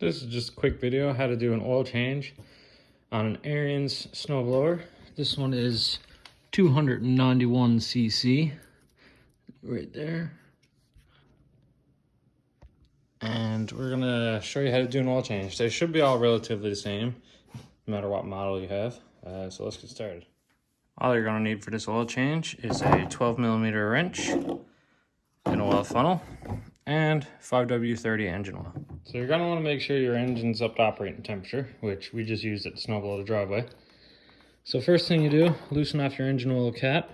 This is just a quick video how to do an oil change on an Ariens snowblower. This one is 291 cc right there. And we're gonna show you how to do an oil change. They should be all relatively the same, no matter what model you have. So let's get started. All you're gonna need for this oil change is a 12mm wrench, an oil funnel, and 5W30 engine oil. So you're gonna wanna make sure your engine's up to operating temperature, which we just used at the Snowblower driveway. So first thing you do, loosen off your engine oil cap.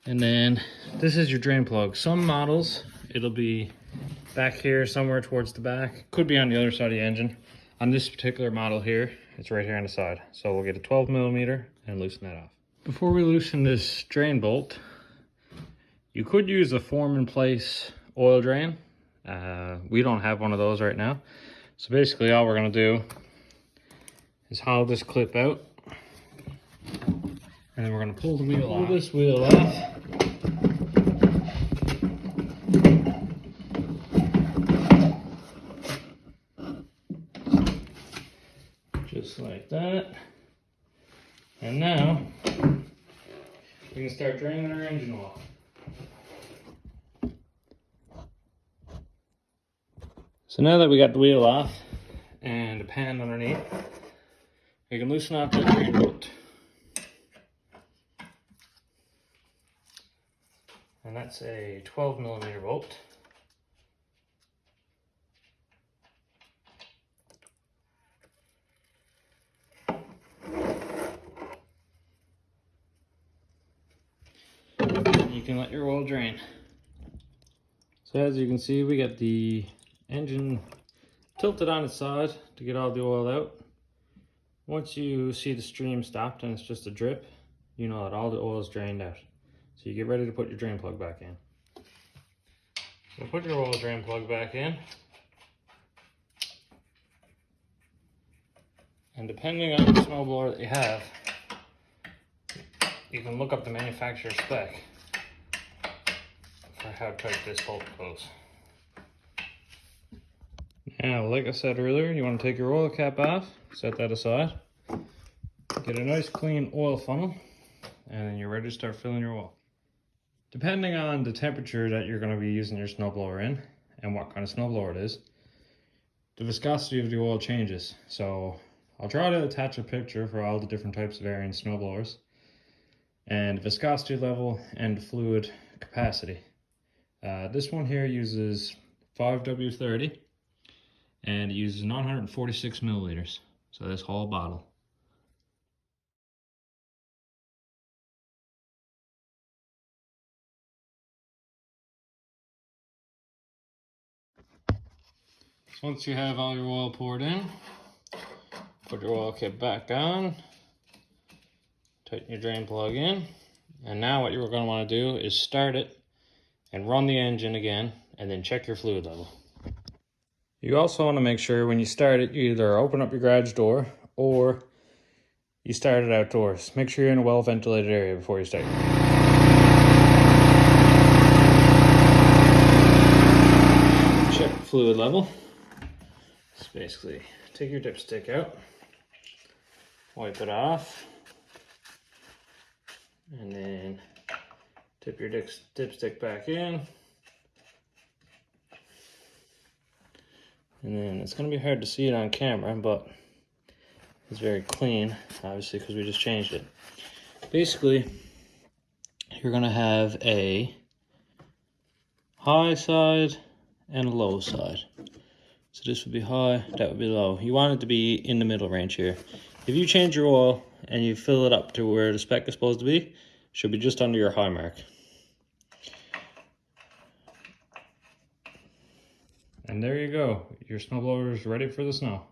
And then this is your drain plug. Some models, it'll be back here somewhere towards the back. Could be on the other side of the engine. On this particular model here, it's right here on the side. So we'll get a 12mm and loosen that off. Before we loosen this drain bolt, you could use a form in place oil drain. We don't have one of those right now. So basically all we're gonna do is hollow this clip out. And then we're gonna pull the wheel off. Pull this wheel off. Just like that. And now we can start draining our engine oil. So now that we got the wheel off and the pan underneath, we can loosen off the drain bolt. And that's a 12mm bolt. You can let your oil drain. So as you can see, we got the engine tilted on its side to get all the oil out. Once you see the stream stopped and it's just a drip, you know that all the oil is drained out. So you get ready to put your drain plug back in. So put your oil drain plug back in. And depending on the snowblower that you have, you can look up the manufacturer spec for how tight this bolt goes. Now, like I said earlier, you want to take your oil cap off, set that aside, get a nice clean oil funnel, and then you're ready to start filling your oil. Depending on the temperature that you're going to be using your snowblower in and what kind of snowblower it is, the viscosity of the oil changes. So I'll try to attach a picture for all the different types of Ariens snowblowers and viscosity level and fluid capacity. This one here uses 5W30 and it uses 946 milliliters. So this whole bottle. Once you have all your oil poured in, put your oil cap back on, tighten your drain plug in, and now what you're going to want to do is start it and run the engine again, and then check your fluid level. You also want to make sure when you start it, you either open up your garage door or you start it outdoors. Make sure you're in a well-ventilated area before you start. Check the fluid level. Just basically take your dipstick out, wipe it off, and then tip your dipstick back in. And then it's going to be hard to see it on camera, but it's very clean, obviously, because we just changed it. Basically, you're going to have a high side and a low side. So this would be high, that would be low. You want it to be in the middle range here. If you change your oil and you fill it up to where the spec is supposed to be, it should be just under your high mark. And there you go. Your snowblower is ready for the snow.